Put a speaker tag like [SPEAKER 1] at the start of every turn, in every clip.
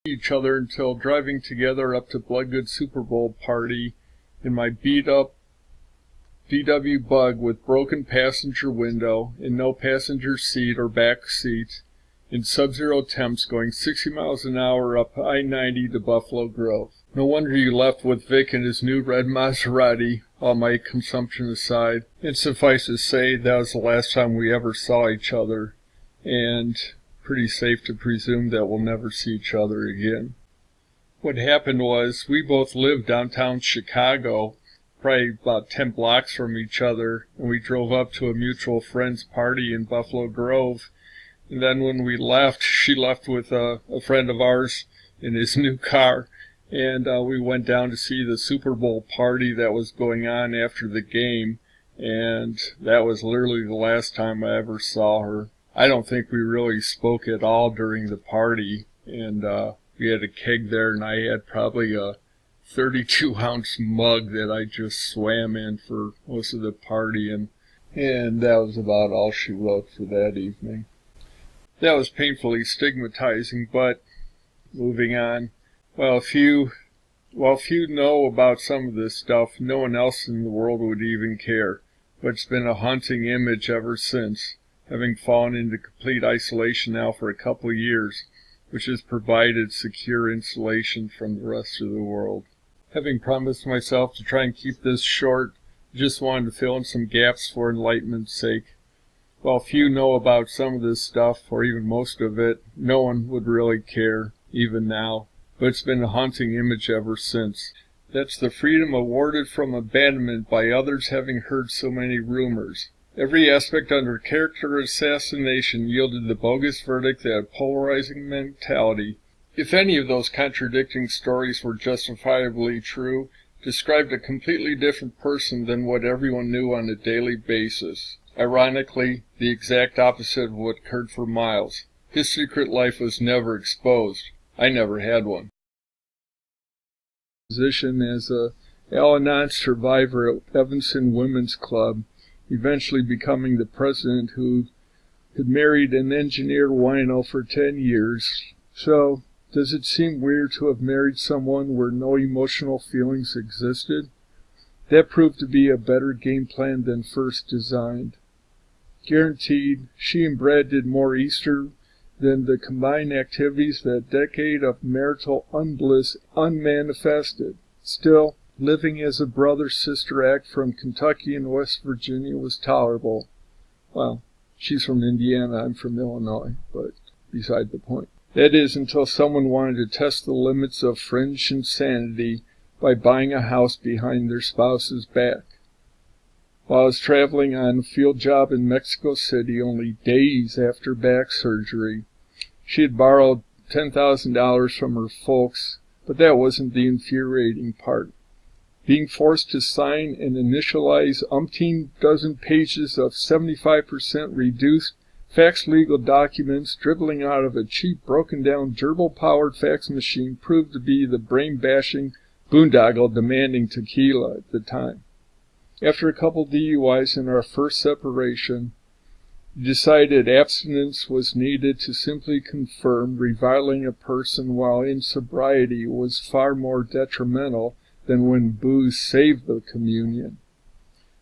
[SPEAKER 1] each other until driving together up to Bloodgood Super Bowl party in my beat-up VW Bug with broken passenger window and no passenger seat or back seat in sub-zero temps going 60 miles an hour up I-90 to Buffalo Grove. No wonder you left with Vic and his new red Maserati, all my consumption aside. And suffice to say, that was the last time we ever saw each other, and pretty safe to presume that we'll never see each other again. What happened was, we both lived downtown Chicago, probably about 10 blocks from each other, and we drove up to a mutual friend's party in Buffalo Grove. And then when we left, she left with a friend of ours in his new car, and we went down to see the Super Bowl party that was going on after the game, and that was literally the last time I ever saw her. I don't think we really spoke at all during the party, and we had a keg there, and I had probably a 32-ounce mug that I just swam in for most of the party, and that was about all she wrote for that evening. That was painfully stigmatizing, but moving on. While few know about some of this stuff, no one else in the world would even care. But it's been a haunting image ever since, having fallen into complete isolation now for a couple of years, which has provided secure insulation from the rest of the world. Having promised myself to try and keep this short, I just wanted to fill in some gaps for enlightenment's sake. While few know about some of this stuff, or even most of it, no one would really care, even now. But it's been a haunting image ever since. That's the freedom awarded from abandonment by others having heard so many rumors. Every aspect under character assassination yielded the bogus verdict that a polarizing mentality, if any of those contradicting stories were justifiably true, described a completely different person than what everyone knew on a daily basis. Ironically, the exact opposite of what occurred for Miles. His secret life was never exposed. I never had one. Position as a Al-Anon survivor at Evanston Women's Club, eventually becoming the president, who had married an engineer wino for 10 years. So, does it seem weird to have married someone where no emotional feelings existed? That proved to be a better game plan than first designed. Guaranteed, she and Brad did more Easter than the combined activities that decade of marital unbliss unmanifested. Still, living as a brother-sister act from Kentucky and West Virginia was tolerable. Well, she's from Indiana, I'm from Illinois, but beside the point. That is, until someone wanted to test the limits of fringe insanity by buying a house behind their spouse's back. While I was traveling on a field job in Mexico City only days after back surgery, she had borrowed $10,000 from her folks, but that wasn't the infuriating part. Being forced to sign and initialize umpteen dozen pages of 75% reduced fax legal documents dribbling out of a cheap, broken-down, gerbil-powered fax machine proved to be the brain-bashing boondoggle demanding tequila at the time. After a couple DUIs in our first separation, we decided abstinence was needed to simply confirm reviling a person while in sobriety was far more detrimental than when booze saved the communion.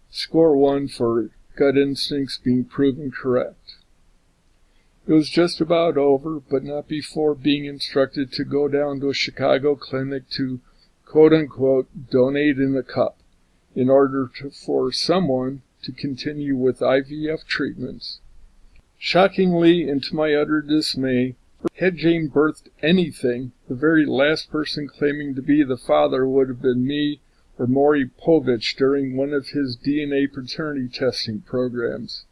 [SPEAKER 1] Score 1 for gut instincts being proven correct. It was just about over, but not before being instructed to go down to a Chicago clinic to, quote-unquote, donate in a cup, in order for someone to continue with IVF treatments. Shockingly, and to my utter dismay, had Jane birthed anything, the very last person claiming to be the father would have been me or Maury Povich during one of his DNA paternity testing programs.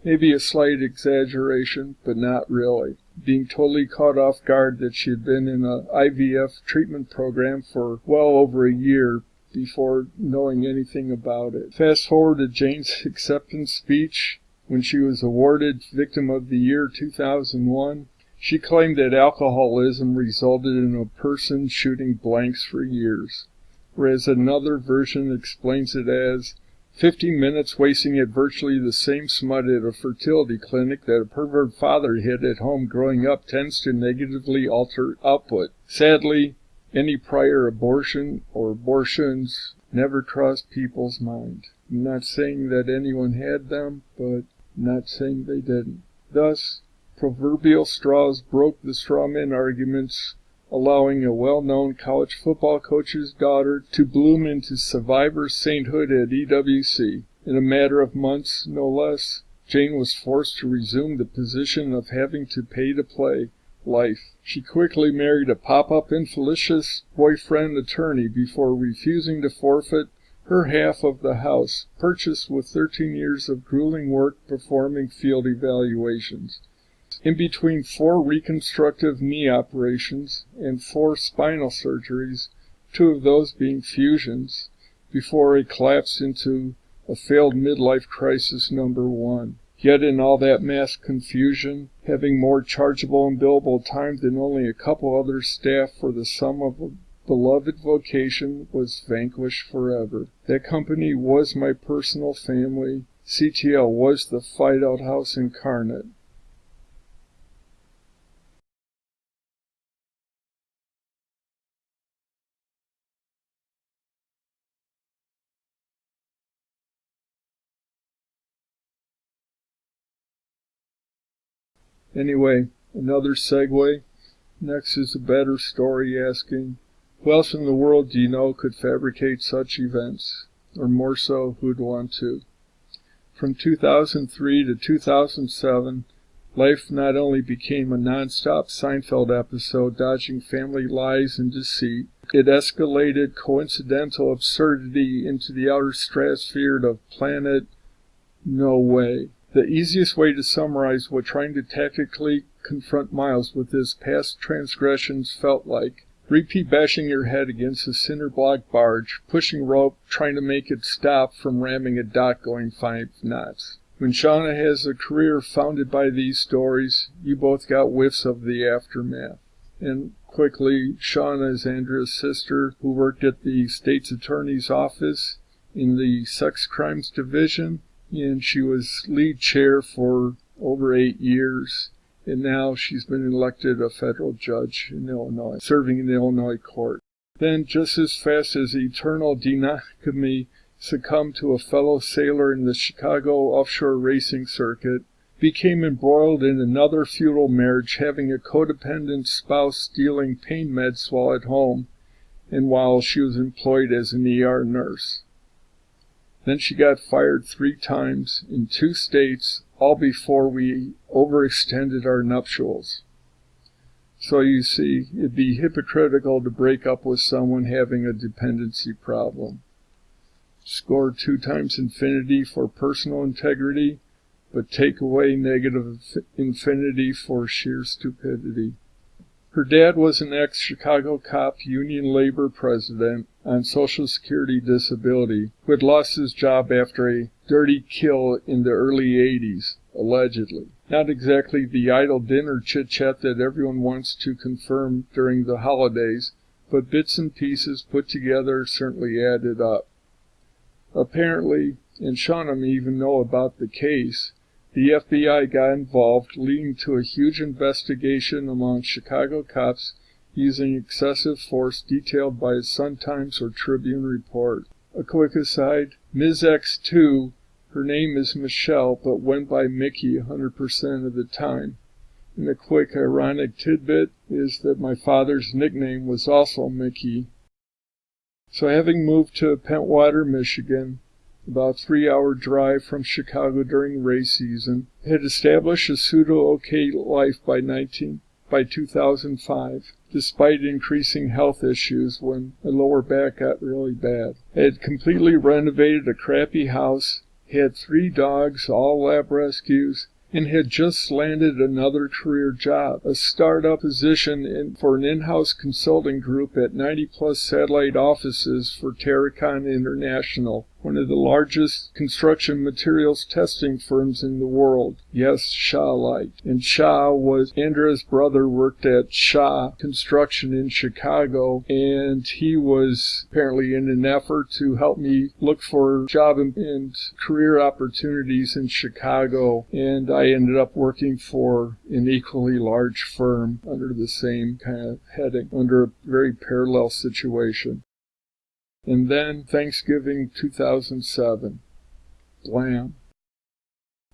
[SPEAKER 1] Maybe a slight exaggeration, but not really, being totally caught off guard that she had been in an IVF treatment program for well over a year before knowing anything about it. Fast forward to Jane's acceptance speech when she was awarded Victim of the Year 2001. She claimed that alcoholism resulted in a person shooting blanks for years, whereas another version explains it as 15 minutes wasting at virtually the same smut at a fertility clinic that a pervert father hid at home growing up tends to negatively alter output. Sadly, any prior abortion or abortions never crossed people's mind. I'm not saying that anyone had them, but not saying they didn't. Thus, proverbial straws broke the strawman arguments, allowing a well-known college football coach's daughter to bloom into survivor sainthood at EWC. In a matter of months, no less, Jane was forced to resume the position of having to pay to play life. She quickly married a pop-up infelicis boyfriend attorney before refusing to forfeit her half of the house, purchased with 13 years of grueling work performing field evaluations. In between 4 reconstructive knee operations and 4 spinal surgeries, 2 of those being fusions, before it collapsed into a failed midlife crisis number 1. Yet in all that mass confusion, having more chargeable and billable time than only a couple other staff for the sum of a beloved vocation was vanquished forever. That company was my personal family. CTL was the fight-out house incarnate. Anyway, another segue. Next is a better story asking, who else in the world do you know could fabricate such events? Or more so, who'd want to? From 2003 to 2007, life not only became a non-stop Seinfeld episode dodging family lies and deceit, it escalated coincidental absurdity into the outer stratosphere of planet No Way. The easiest way to summarize what trying to tactically confront Miles with his past transgressions felt like: repeat bashing your head against a cinder block barge, pushing rope, trying to make it stop from ramming a dock going 5 knots. When Shauna has a career founded by these stories, you both got whiffs of the aftermath. And quickly, Shauna is Andrea's sister, who worked at the state's attorney's office in the sex crimes division, and she was lead chair for over 8 years, and now she's been elected a federal judge in Illinois, serving in the Illinois court. Then, just as fast as eternal Dinakami succumbed to a fellow sailor in the Chicago offshore racing circuit, became embroiled in another futile marriage, having a codependent spouse stealing pain meds while at home and while she was employed as an ER nurse. Then she got fired 3 times in 2 states, all before we overextended our nuptials. So you see, it'd be hypocritical to break up with someone having a dependency problem. Score 2 times infinity for personal integrity, but take away negative infinity for sheer stupidity. Her dad was an ex-Chicago cop union labor president on Social Security disability, who had lost his job after a dirty kill in the early 80s, allegedly. Not exactly the idle dinner chit-chat that everyone wants to confirm during the holidays, but bits and pieces put together certainly added up. Apparently, and Shauna may even know about the case, the FBI got involved, leading to a huge investigation among Chicago cops using excessive force detailed by a Sun-Times or Tribune report. A quick aside, Ms. X2, her name is Michelle, but went by Mickey 100% of the time. And a quick ironic tidbit is that my father's nickname was also Mickey. So having moved to Pentwater, Michigan, about 3-hour drive from Chicago during race season, had established a pseudo-okay life by 2005, despite increasing health issues when my lower back got really bad. I had completely renovated a crappy house, had 3 dogs, all lab rescues, and had just landed another career job, a startup position for an in-house consulting group at 90-plus satellite offices for Terracon International, one of the largest construction materials testing firms in the world. Yes, Shaw-like. And Andrea's brother worked at Shaw Construction in Chicago, and he was apparently in an effort to help me look for job and career opportunities in Chicago, and I ended up working for an equally large firm under the same kind of heading, under a very parallel situation. And then Thanksgiving 2007. Blam.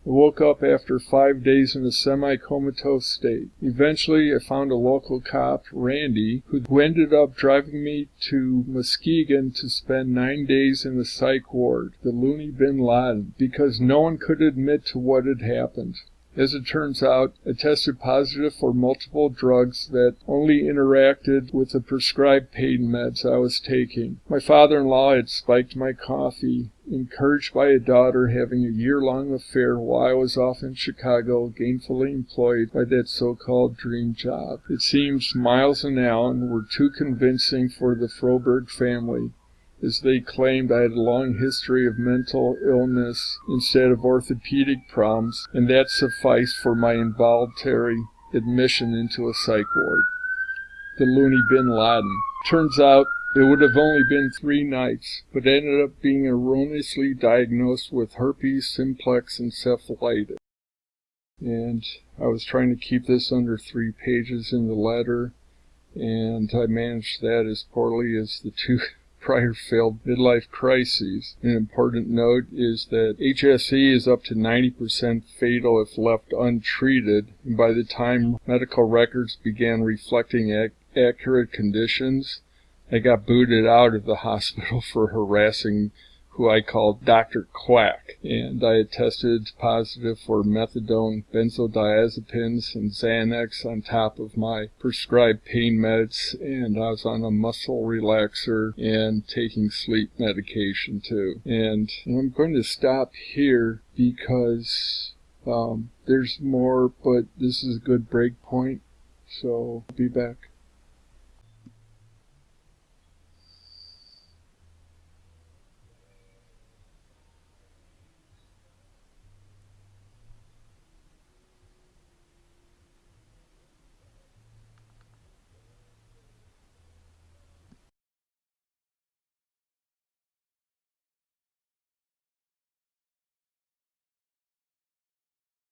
[SPEAKER 1] I woke up after 5 days in a semi-comatose state. Eventually, I found a local cop, Randy, who ended up driving me to Muskegon to spend 9 days in the psych ward, the Looney Bin Laden, because no one could admit to what had happened. As it turns out, I tested positive for multiple drugs that only interacted with the prescribed pain meds I was taking. My father-in-law had spiked my coffee, encouraged by a daughter having a year-long affair while I was off in Chicago, gainfully employed by that so-called dream job. It seems Miles and Alan were too convincing for the Froberg family, as they claimed I had a long history of mental illness instead of orthopedic problems, and that sufficed for my involuntary admission into a psych ward. The Looney Bin Laden. Turns out it would have only been 3 nights, but ended up being erroneously diagnosed with herpes simplex encephalitis. And I was trying to keep this under 3 pages in the letter, and I managed that as poorly as the 2 prior failed midlife crises. An important note is that HSE is up to 90% fatal if left untreated, and by the time medical records began reflecting accurate conditions, I got booted out of the hospital for harassing who I called Dr. Quack, and I had tested positive for methadone, benzodiazepines, and Xanax on top of my prescribed pain meds, and I was on a muscle relaxer and taking sleep medication too. And I'm going to stop here because there's more, but this is a good break point, so I'll be back.